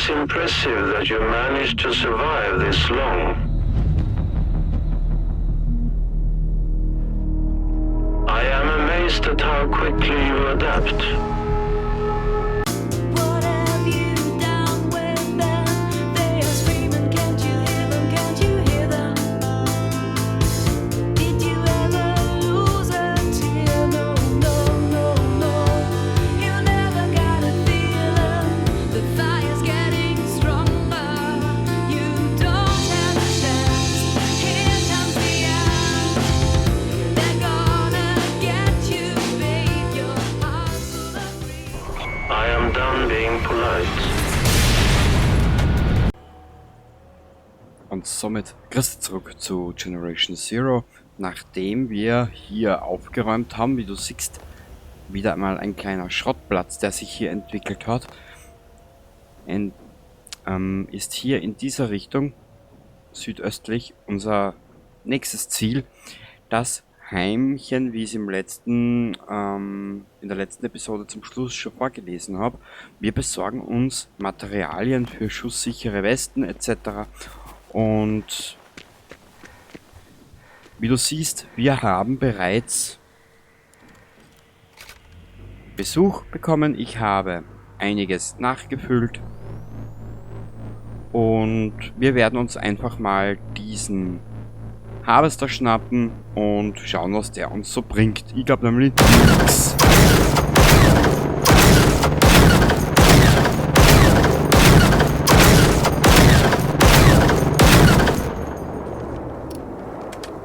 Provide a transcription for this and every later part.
is impressive that you managed to survive this long. I am amazed at how quickly you adapt. Und somit grüß dich zurück zu Generation Zero, nachdem wir hier aufgeräumt haben, wie du siehst, wieder einmal ein kleiner Schrottplatz, der sich hier entwickelt hat, ist hier in dieser Richtung, südöstlich, unser nächstes Ziel, das Heimchen, wie ich es in der letzten Episode zum Schluss schon vorgelesen habe. Wir besorgen uns Materialien für schusssichere Westen etc. Und wie du siehst, wir haben bereits Besuch bekommen. Ich habe einiges nachgefüllt und wir werden uns einfach mal diesen Harvester schnappen und schauen, was der uns so bringt. Ich glaube nämlich nichts.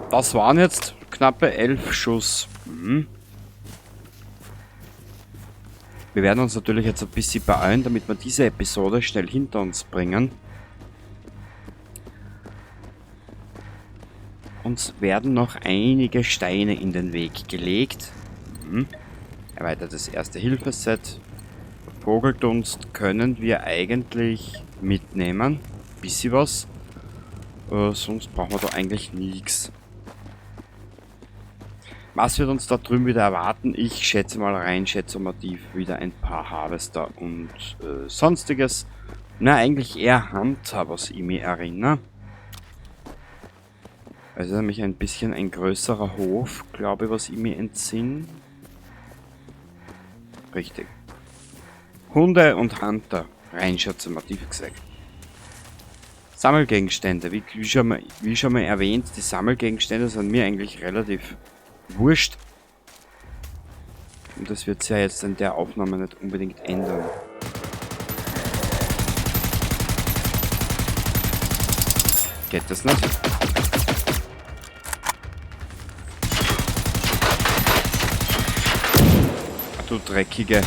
Das waren jetzt knappe 11 Schuss. Wir werden uns natürlich jetzt ein bisschen beeilen, damit wir diese Episode schnell hinter uns bringen. Uns werden noch einige Steine in den Weg gelegt. Erweitertes Erste-Hilfe-Set. Vogeldunst können wir eigentlich mitnehmen. Bisschen was. Sonst brauchen wir da eigentlich nichts. Was wird uns da drüben wieder erwarten? Ich schätze mal rein, schätze mal tief wieder ein paar Harvester und sonstiges. Na, eigentlich eher Hunter, was ich mich erinnere. Also nämlich ein bisschen ein größerer Hof, glaube ich, was ich mir entsinne. Richtig. Hunde und Hunter, rein schätze mal tief gesagt. Sammelgegenstände, wie schon mal erwähnt, die Sammelgegenstände sind mir eigentlich relativ wurscht. Und das wird sich ja jetzt in der Aufnahme nicht unbedingt ändern. Geht das nicht? Ach, du Dreckige.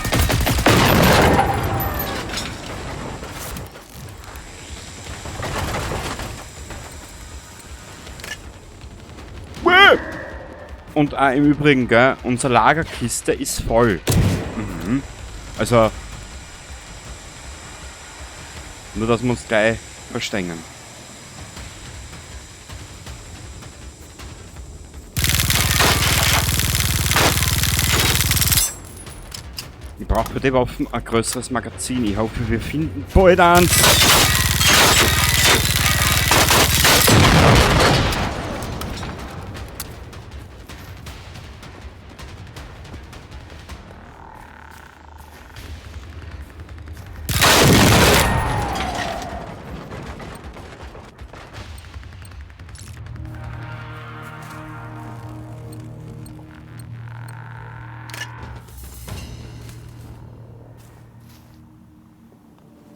Und im Übrigen, gell, unsere Lagerkiste ist voll. Also, nur dass wir uns gleich verstehen. Ich brauche für die Waffen ein größeres Magazin. Ich hoffe, wir finden bald eins.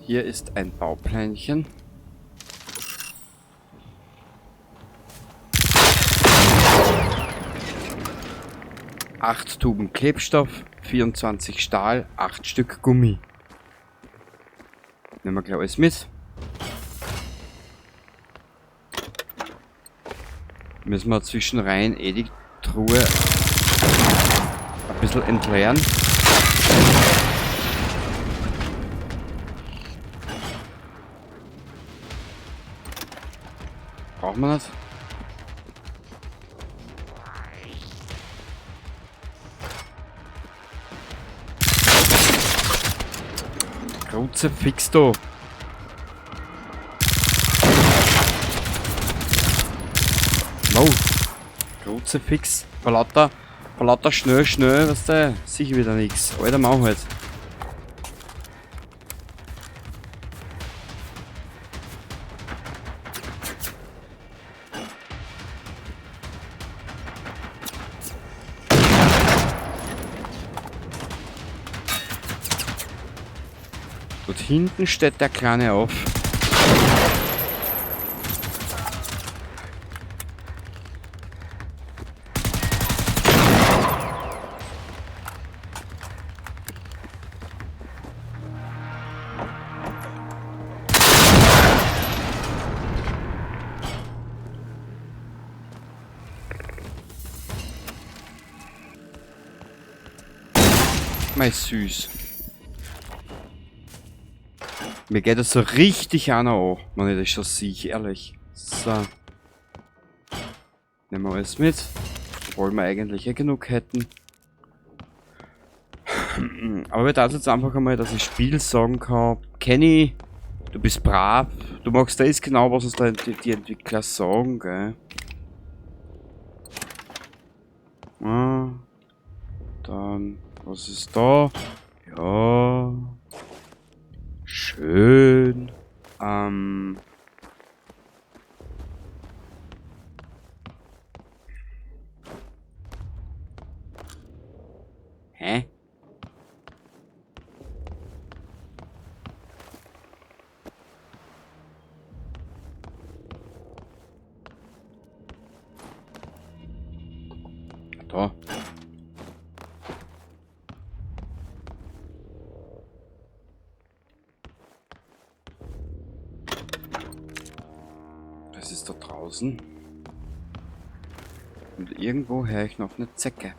Hier ist ein Bauplänchen. Acht Tuben Klebstoff, 24 Stahl, 8 Stück Gummi. Nehmen wir gleich alles mit. Müssen wir zwischenrein die Truhe ein bisschen entleeren. Brauchen wir das? Kruzifix du. No. Kruzifix. Vor lauter schnell, weißt du? Sicher wieder nix. Alter, mach halt. Dort hinten steht der Kleine auf. Mei süß. Mir geht das so richtig an, wenn ich das schon sehe, ehrlich. So. Nehmen wir alles mit. Obwohl wir eigentlich eh genug hätten. Aber wir darf jetzt einfach einmal, dass ich Spiel sagen kann. Kenny, du bist brav. Du machst das genau, was uns da die Entwickler sagen, gell? Ah, dann, was ist da? Ja. Schön. Hä? Da. Das ist da draußen. Und irgendwo höre ich noch eine Zecke.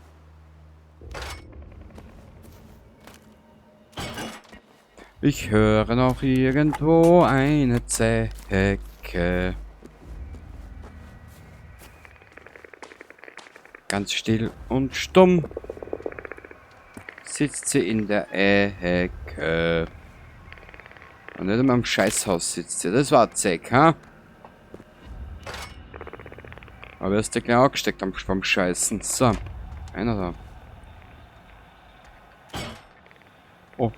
Ich höre noch irgendwo eine Zecke. Ganz still und stumm sitzt sie in der Ecke. Und nicht in meinem Scheißhaus sitzt sie. Das war eine Zecke, ha? Aber er ist der gleich angesteckt beim Scheißen. So, einer da. Oh.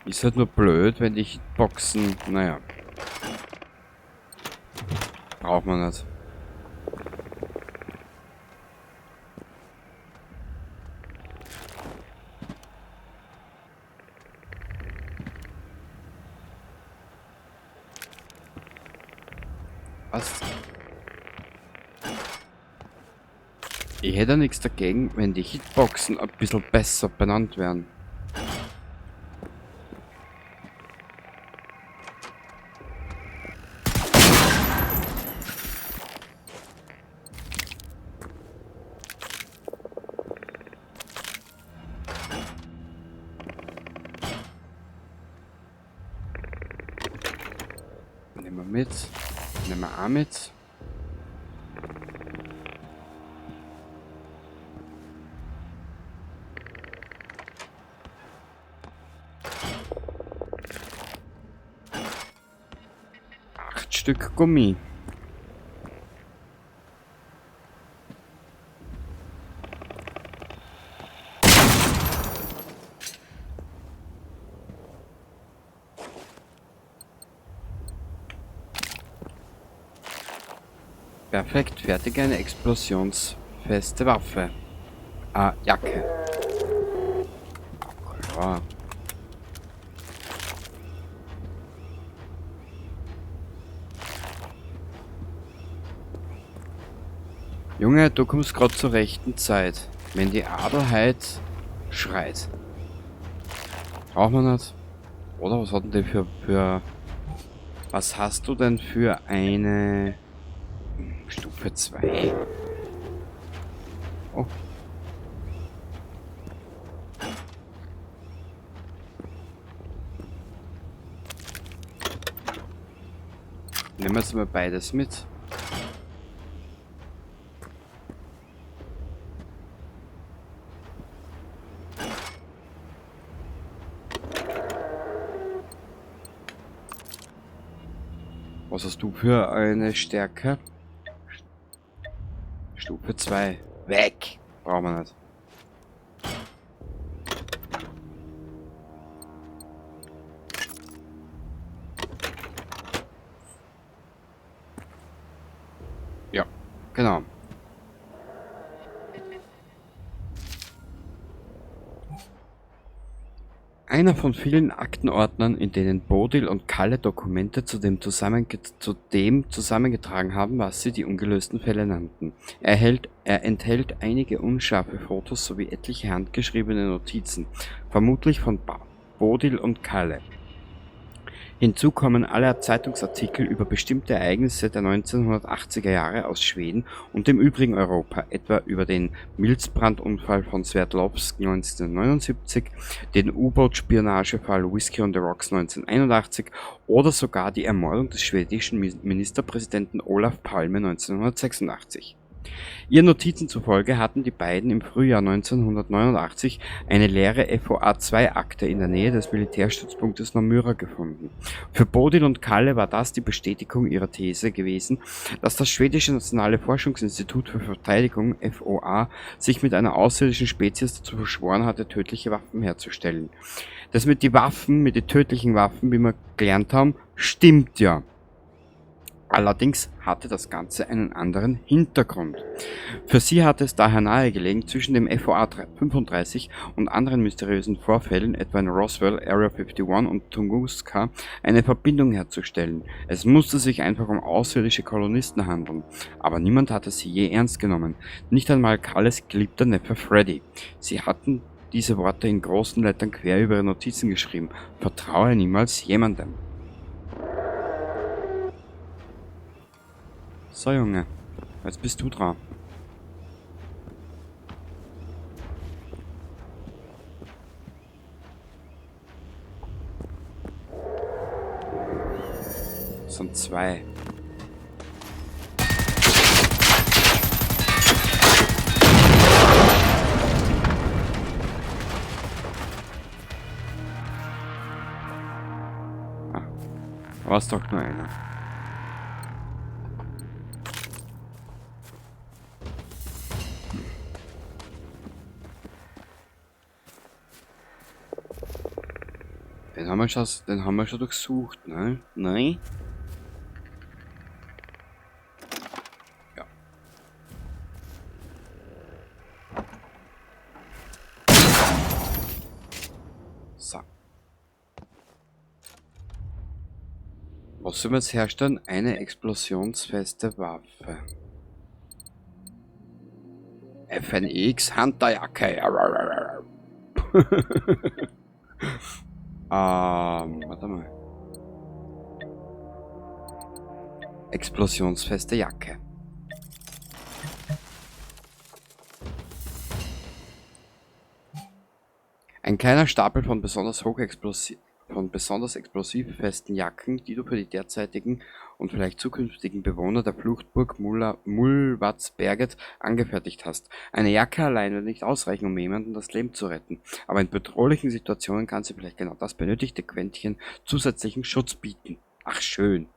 Ist halt nur blöd, wenn die Hitboxen. Naja. Braucht man nicht. Was? Ich hätte nichts dagegen, wenn die Hitboxen ein bisschen besser benannt werden. Nehmen wir mit. Nehmen wir auch mit. Stück Gummi. Perfekt, fertig, eine explosionsfeste Waffe. Ah, Jacke. Klar. Junge, du kommst gerade zur rechten Zeit, wenn die Adelheid schreit. Braucht man nicht. Oder was hat denn die für... Was hast du denn für eine... Stufe 2? Oh. Nehmen wir jetzt mal beides mit. Was Was hast du für eine Stärke? Stufe 2. Weg! Brauchen wir nicht. Ja, genau. Einer von vielen Aktenordnern, in denen Bodil und Kalle Dokumente zu dem zusammengetragen haben, was sie die ungelösten Fälle nannten. Er enthält einige unscharfe Fotos sowie etliche handgeschriebene Notizen, vermutlich von Bodil und Kalle. Hinzu kommen alle Zeitungsartikel über bestimmte Ereignisse der 1980er Jahre aus Schweden und dem übrigen Europa, etwa über den Milzbrandunfall von Sverdlovsk 1979, den U-Boot-Spionagefall Whiskey on the Rocks 1981 oder sogar die Ermordung des schwedischen Ministerpräsidenten Olof Palme 1986. Ihren Notizen zufolge hatten die beiden im Frühjahr 1989 eine leere FOA-2-Akte in der Nähe des Militärstützpunktes Namyra gefunden. Für Bodil und Kalle war das die Bestätigung ihrer These gewesen, dass das schwedische Nationale Forschungsinstitut für Verteidigung FOA sich mit einer außerirdischen Spezies dazu verschworen hatte, tödliche Waffen herzustellen. Das mit den tödlichen Waffen, wie wir gelernt haben, stimmt ja. Allerdings hatte das Ganze einen anderen Hintergrund. Für sie hatte es daher nahegelegen, zwischen dem FOA 35 und anderen mysteriösen Vorfällen, etwa in Roswell, Area 51 und Tunguska, eine Verbindung herzustellen. Es musste sich einfach um außerirdische Kolonisten handeln, aber niemand hatte sie je ernst genommen, nicht einmal Kalles geliebter Neffe Freddy. Sie hatten diese Worte in großen Lettern quer über ihre Notizen geschrieben: Vertraue niemals jemandem. So, Junge, jetzt bist du dran. Das sind 2. War es doch nur einer. Den haben wir schon durchsucht, ne? Nein? Ja. So. Was sollen wir jetzt herstellen? Eine explosionsfeste Waffe. FNX Hunterjacke. Warte mal. Explosionsfeste Jacke. Ein kleiner Stapel von besonders explosiv festen Jacken, die du für die derzeitigen und vielleicht zukünftigen Bewohner der Fluchtburg Mulvatsberget angefertigt hast. Eine Jacke allein wird nicht ausreichen, um jemandem das Leben zu retten, aber in bedrohlichen Situationen kann sie vielleicht genau das benötigte Quäntchen zusätzlichen Schutz bieten. Ach schön.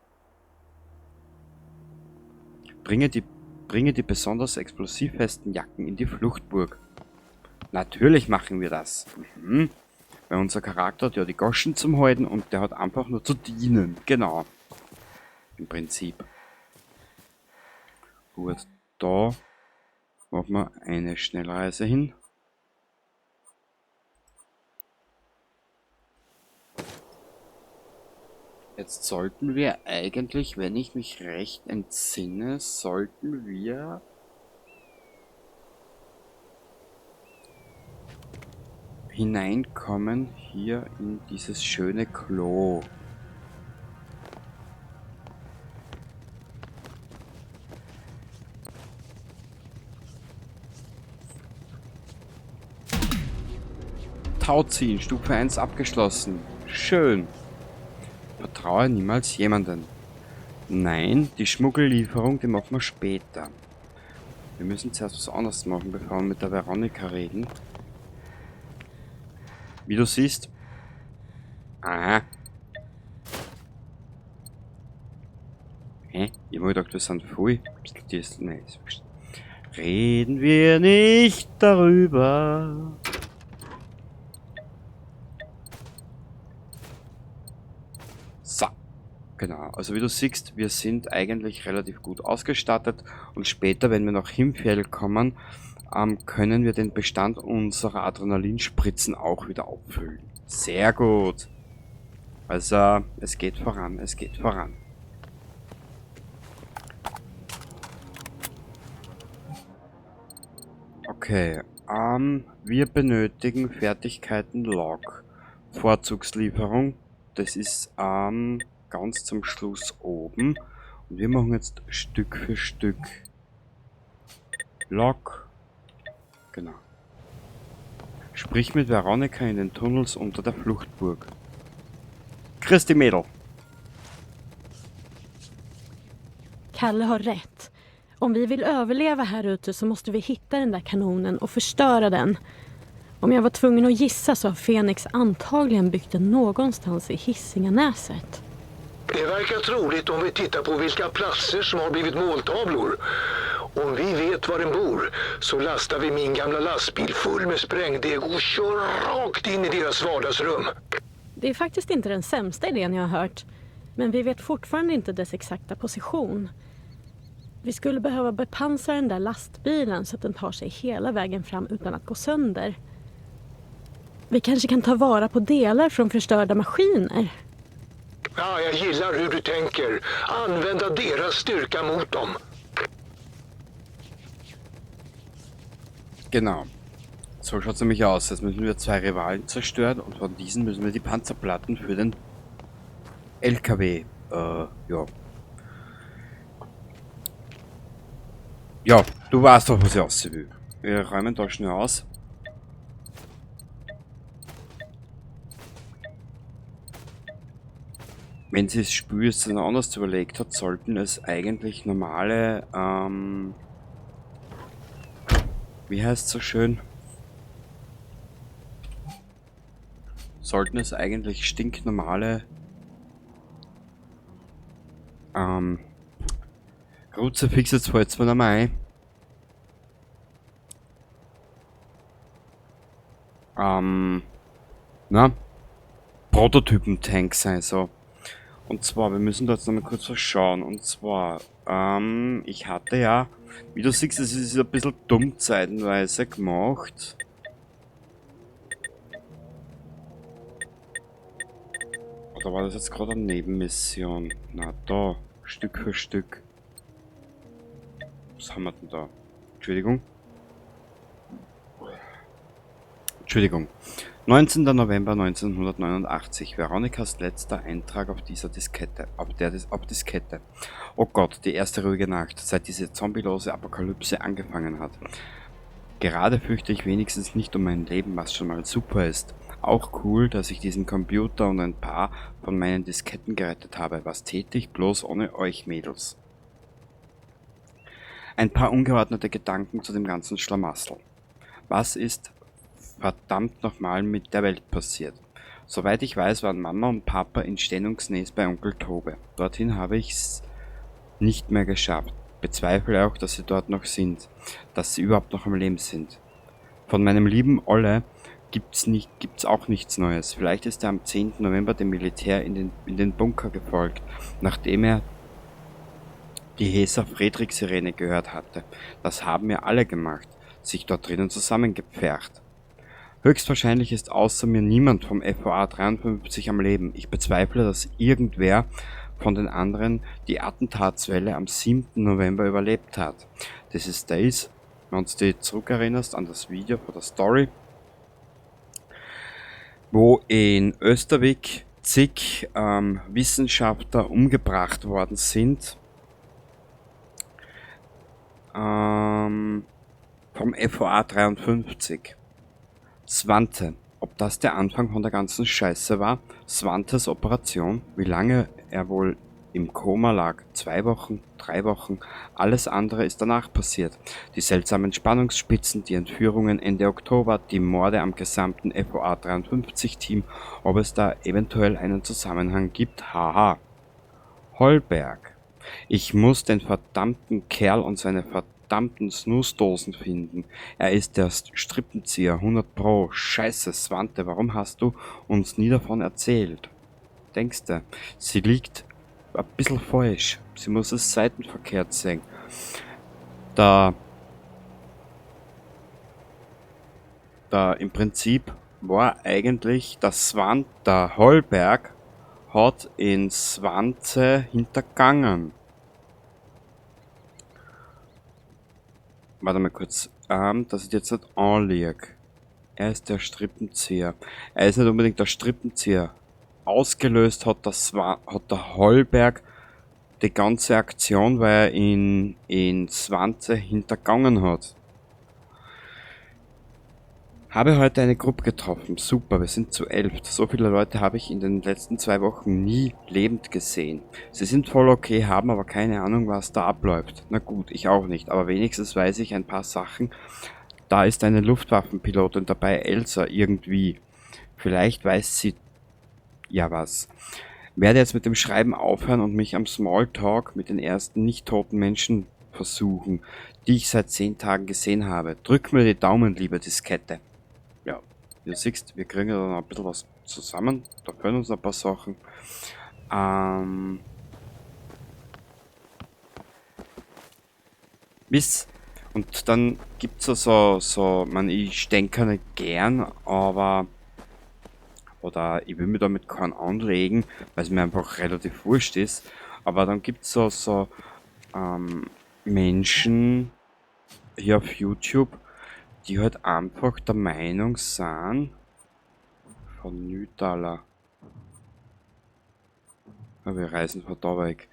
Bringe die besonders explosiv festen Jacken in die Fluchtburg. Natürlich machen wir das. Weil unser Charakter hat ja die Goschen zum Halten und der hat einfach nur zu dienen. Genau. Im Prinzip. Gut, da machen wir eine Schnellreise hin. Jetzt sollten wir eigentlich, wenn ich mich recht entsinne, sollten wir hineinkommen hier in dieses schöne Klo. Tauziehen, Stufe 1 abgeschlossen. Schön. Vertraue niemals jemanden. Nein, die Schmuggellieferung, die machen wir später. Wir müssen zuerst was anderes machen, bevor wir mit der Veronika reden. Wie du siehst. Aha. Hä? Ich hab mir gedacht, wir sind voll. Nein, ist wurscht. Reden wir nicht darüber. So. Genau, also wie du siehst, wir sind eigentlich relativ gut ausgestattet und später, wenn wir nach Himfjell kommen, können wir den Bestand unserer Adrenalinspritzen auch wieder auffüllen. Sehr gut. Also, es geht voran, es geht voran. Okay, wir benötigen Fertigkeiten Log. Vorzugslieferung, das ist ganz zum Schluss oben. Und wir machen jetzt Stück für Stück. Log. Genau. Sprich mit Veronika in den Tunnels unter der Fluchtburg. Christi Mädel. Kalle har rätt. Om vi vill överleva här ute så måste vi hitta den där kanonen och förstöra den. Om jag var tvungen att gissa så har Fenix antagligen byggt den någonstans i Hissinganäset. Det verkar troligt om vi tittar på vilka platser som har blivit måltavlor. Om vi vet var den bor så lastar vi min gamla lastbil full med sprängdeg och kör rakt in i deras vardagsrum. Det är faktiskt inte den sämsta idén jag har hört. Men vi vet fortfarande inte dess exakta position. Vi skulle behöva bepansra den där lastbilen så att den tar sig hela vägen fram utan att gå sönder. Vi kanske kan ta vara på delar från förstörda maskiner. Ja, jag gillar hur du tänker. Använda deras styrka mot dem. Genau. So schaut es nämlich aus. Jetzt müssen wir 2 Rivalen zerstören und von diesen müssen wir die Panzerplatten für den LKW. Ja. Ja, du weißt doch, was ich aussehen will. Wir räumen da schnell aus. Wenn sie das Spiel jetzt dann anders überlegt hat, sollten es eigentlich normale, wie heißt es so schön? Sollten es eigentlich stinknormale, Kruzifix, jetzt fällt es mir nochmal ein. Na? Prototypen-Tank sein, so. Und zwar, wir müssen da jetzt nochmal kurz was schauen. Und zwar, ich hatte ja, wie du siehst, es ist ein bisschen dumm zeitenweise gemacht. Oder war das jetzt gerade eine Nebenmission? Na da, Stück für Stück. Was haben wir denn da? Entschuldigung. Entschuldigung. 19. November 1989. Veronikas letzter Eintrag auf dieser Diskette. Auf Diskette. Oh Gott, die erste ruhige Nacht, seit diese zombielose Apokalypse angefangen hat. Gerade fürchte ich wenigstens nicht um mein Leben, was schon mal super ist. Auch cool, dass ich diesen Computer und ein paar von meinen Disketten gerettet habe. Was täte ich bloß ohne euch Mädels? Ein paar ungeordnete Gedanken zu dem ganzen Schlamassel. Was ist verdammt nochmal mit der Welt passiert? Soweit ich weiß, waren Mama und Papa in Stenungsnäs bei Onkel Tobe. Dorthin habe ich's nicht mehr geschafft. Bezweifle auch, dass sie dort noch sind, dass sie überhaupt noch am Leben sind. Von meinem lieben Olle gibt's auch nichts Neues. Vielleicht ist er am 10. November dem Militär in den Bunker gefolgt, nachdem er die Heser-Friedrich-Sirene gehört hatte. Das haben ja alle gemacht, sich dort drinnen zusammengepfercht. Höchstwahrscheinlich ist außer mir niemand vom FOA 53 am Leben. Ich bezweifle, dass irgendwer von den anderen die Attentatswelle am 7. November überlebt hat. Das ist das, wenn du dich zurückerinnerst an das Video von der Story, wo in Österreich zig Wissenschaftler umgebracht worden sind vom FOA 53. Svante, ob das der Anfang von der ganzen Scheiße war? Svantes Operation, wie lange er wohl im Koma lag? 2 Wochen, 3 Wochen, alles andere ist danach passiert. Die seltsamen Spannungsspitzen, die Entführungen Ende Oktober, die Morde am gesamten FOA 53 Team, ob es da eventuell einen Zusammenhang gibt? Haha. Holberg. Ich muss den verdammten Kerl und seine verdammten Snooze-Dosen finden. Er ist der Strippenzieher, 100 Pro. Scheiße, Svante, warum hast du uns nie davon erzählt? Denkste, sie liegt ein bisschen falsch. Sie muss es seitenverkehrt sehen. Da im Prinzip war eigentlich der Svante, der Hollberg hat in Svante hintergangen. Warte mal kurz, dass ich jetzt nicht anliege. Er ist der Strippenzieher. Er ist nicht unbedingt der Strippenzieher. Ausgelöst hat der Hollberg die ganze Aktion, weil er in Svante hintergangen hat. Habe heute eine Gruppe getroffen. Super, wir sind zu 11. So viele Leute habe ich in den letzten 2 Wochen nie lebend gesehen. Sie sind voll okay, haben aber keine Ahnung, was da abläuft. Na gut, ich auch nicht, aber wenigstens weiß ich ein paar Sachen. Da ist eine Luftwaffenpilotin dabei, Elsa, irgendwie. Vielleicht weiß sie ja was. Werde jetzt mit dem Schreiben aufhören und mich am Smalltalk mit den ersten nicht toten Menschen versuchen, die ich seit 10 Tagen gesehen habe. Drück mir die Daumen, liebe Diskette. Ja, du siehst, wir kriegen ja dann ein bisschen was zusammen. Da können uns ein paar Sachen. Und dann gibt es ich denke nicht gern, aber oder ich will mich damit keinen anregen, weil es mir einfach relativ wurscht ist. Aber dann gibt es Menschen hier auf YouTube, die halt einfach der Meinung sind, von Nütaler. Ja, wir reisen von da weg.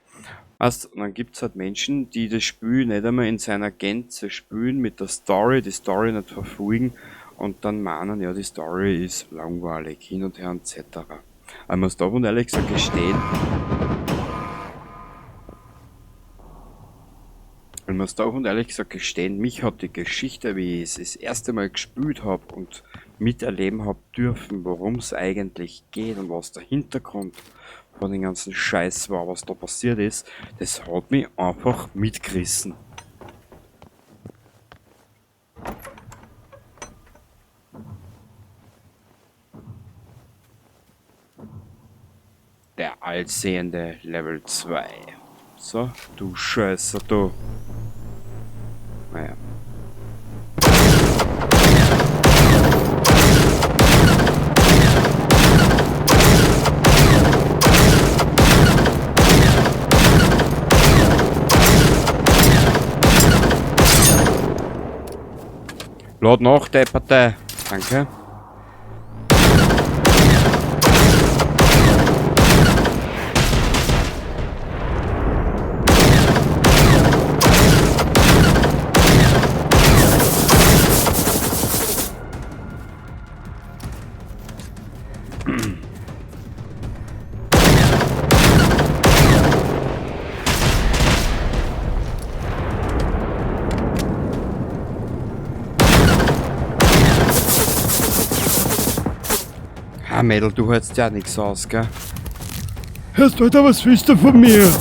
Und dann gibt es halt Menschen, die das Spiel nicht einmal in seiner Gänze spielen, mit der Story, die Story nicht verfolgen und dann meinen, ja, die Story ist langweilig, hin und her etc. Ich muss da und ehrlich gesagt gestehen, mich hat die Geschichte, wie ich es das erste Mal gespielt habe und miterleben habe dürfen, worum es eigentlich geht und was der Hintergrund von den ganzen Scheiß war, was da passiert ist, das hat mich einfach mitgerissen. Der allsehende Level 2. So, du Scheiße, du. Naja. Lad nach, Depperte. Danke. Mädel, du hältst ja nichts aus, gell? Hörst du heute was willst du von mir?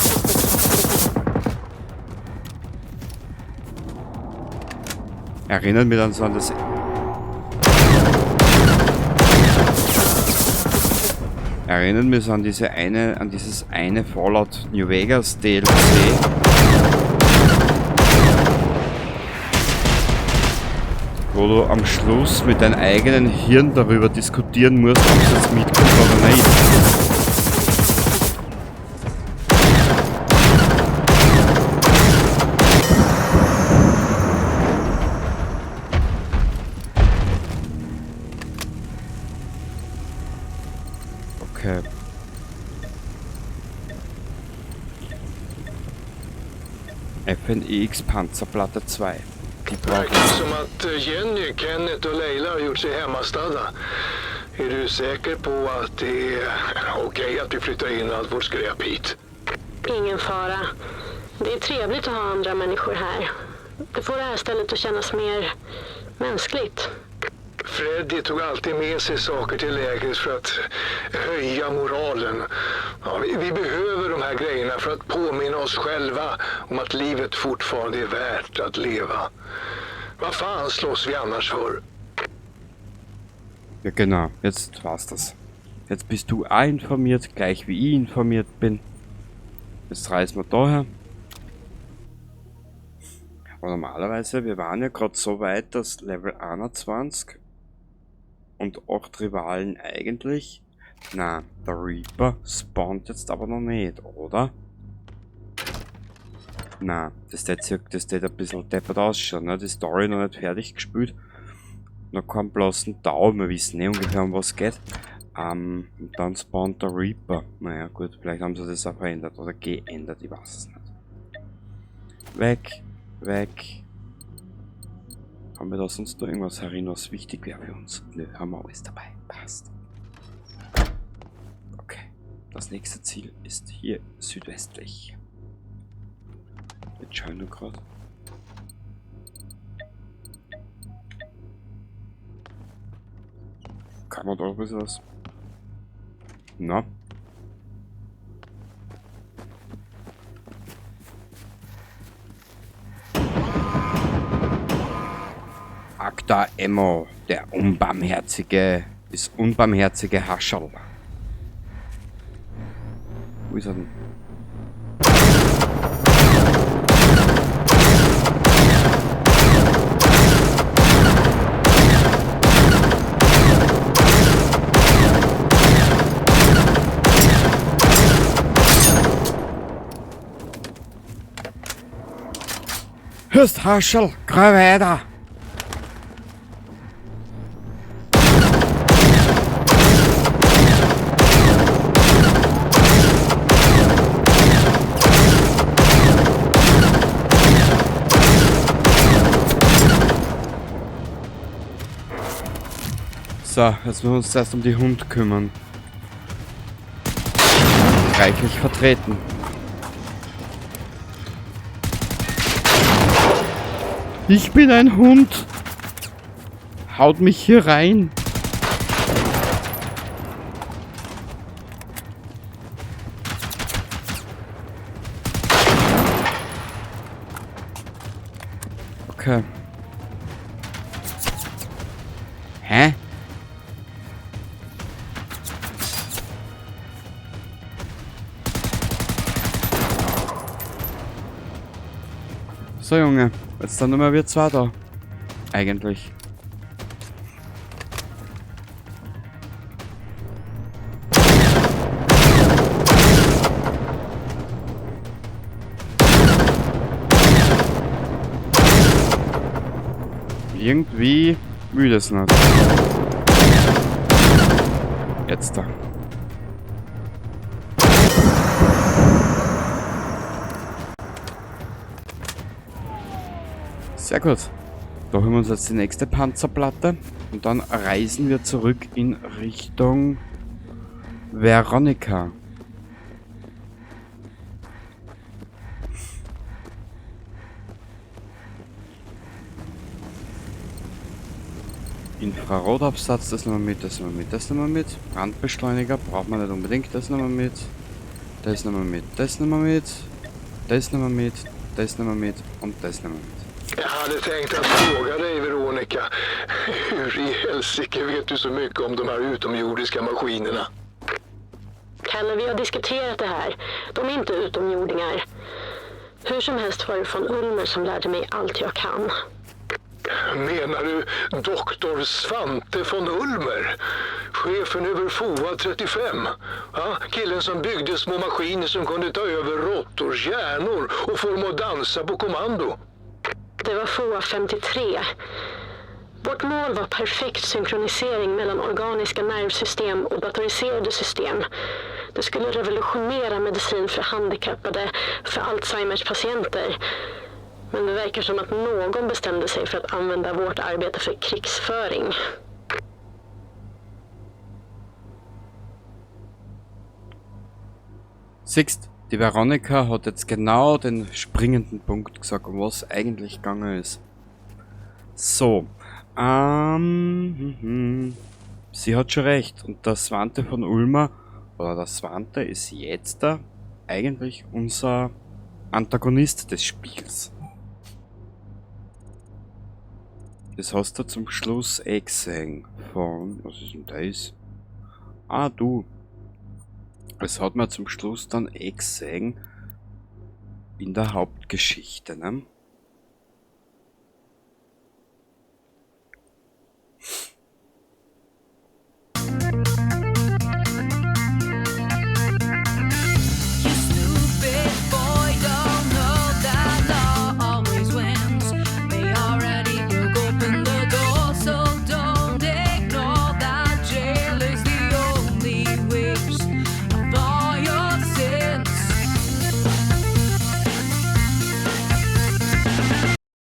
Erinnert mich dann so an das... Erinnert mich so an dieses eine Fallout New Vegas DLC. Wo du am Schluss mit deinem eigenen Hirn darüber diskutieren musst, ob es jetzt mitkommt oder nicht. Okay. FNX Panzerplatte 2. Verkar som att Jenny, Kenneth och Leila har gjort sig hemmastadda. Är du säker på att det är okej att vi flyttar in allt vårt skräp hit? Ingen fara. Det är trevligt att ha andra människor här. Det får det här stället att kännas mer mänskligt. Freddy tog alltid med sig saker till lägret för att höja moralen. Ja, vi behöver de här grejerna för att påminna oss själva om att livet fortfarande är värt att leva. Vad fan slåss vi annars för? Ja genau, jetzt war's das. Jetzt bist du auch informiert, gleich wie ich informiert bin. Jetzt reisen wir daher. Aber normalerweise, wir waren ja gerade so weit, dass Level 21 und 8 Rivalen eigentlich. Na, der Reaper spawnt jetzt aber noch nicht, oder? Na, das steht ein bisschen deppert ausschauen, ne? Die Story noch nicht fertig gespielt. Noch keinen bloßen Tau, wir wissen nicht ungefähr, um was es geht. Und dann spawnt der Reaper. Naja gut, vielleicht haben sie das auch verändert oder geändert, ich weiß es nicht. Weg, weg. Haben wir da sonst noch irgendwas herin, was wichtig wäre für uns? Nö, haben wir alles dabei. Passt. Okay, das nächste Ziel ist hier südwestlich. Jetzt schauen wir gerade. Kann man da ein bisschen was? Na? Akta Emo, der unbarmherzige Hascherl. Wo ist er denn? Hörst Hascherl, grau weiter! So, jetzt müssen wir uns erst um die Hund kümmern. Reichlich vertreten. Ich bin ein Hund. Haut mich hier rein. Okay. Hä? So Junge, jetzt sind nur mehr wir zwei da. Eigentlich. Irgendwie müde es nicht. Jetzt da. Sehr gut. Da holen wir uns jetzt die nächste Panzerplatte und dann reisen wir zurück in Richtung Veronica. Infrarotabsatz, das nehmen wir mit, das nehmen wir mit, das nehmen wir mit. Brandbeschleuniger braucht man nicht unbedingt, das nehmen wir mit. Das nehmen wir mit, das nehmen wir mit. Das nehmen wir mit, das nehmen wir mit und das nehmen wir mit. Jag hade tänkt att fråga dig, Veronica. Hur i helsike vet du så mycket om de här utomjordiska maskinerna? Kalle, vi har diskuterat det här. De är inte utomjordingar. Hur som helst var det från Ulmer som lärde mig allt jag kan. Menar du doktor Svante von Ulmer? Chefen över FOA 35? Ja, killen som byggde små maskiner som kunde ta över råttors hjärnor och få dem att dansa på kommando. Det var FOA 53. Vårt mål var perfekt synkronisering mellan organiska nervsystem och datoriserade system. Det skulle revolutionera medicin för handikappade, för Alzheimers patienter. Men det verkar som att någon bestämde sig för att använda vårt arbete för krigsföring. Siehst, die Veronica hat jetzt genau den springenden Punkt gesagt, um was eigentlich gegangen ist. So, sie hat schon recht. Und der Svante von Ulmer oder der Svante ist jetzt da eigentlich unser Antagonist des Spiels. Das hast du zum Schluss gesehen von, was ist denn das? Ah, du. Es hat man zum Schluss dann gesehen in der Hauptgeschichte, ne?